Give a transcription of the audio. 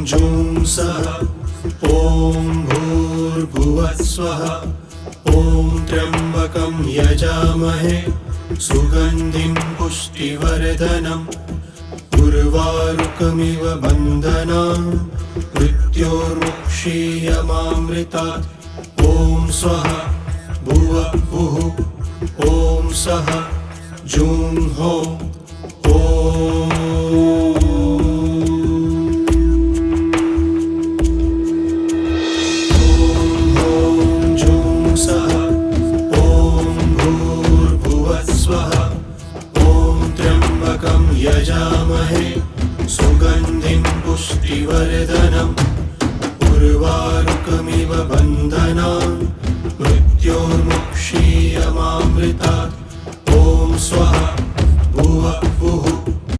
जुं सः ॐ भूर्भुवः स्वः ॐ त्र्यम्बकं यजामहे सुगन्धिं पुष्टिवर्धनम् उर्वारुकमिव बन्धनान् मृत्योर्मुक्षीयमामृतात् ॐ स्वः भुवः भुः ॐ सः जुं हो ॐ यजामहे सुगन्धिं पुष्टिवर्धनम् उर्वारुकमिव बन्धनान् मृत्योर्मुक्षीयमामृतात् ॐ स्वः भुवः भुः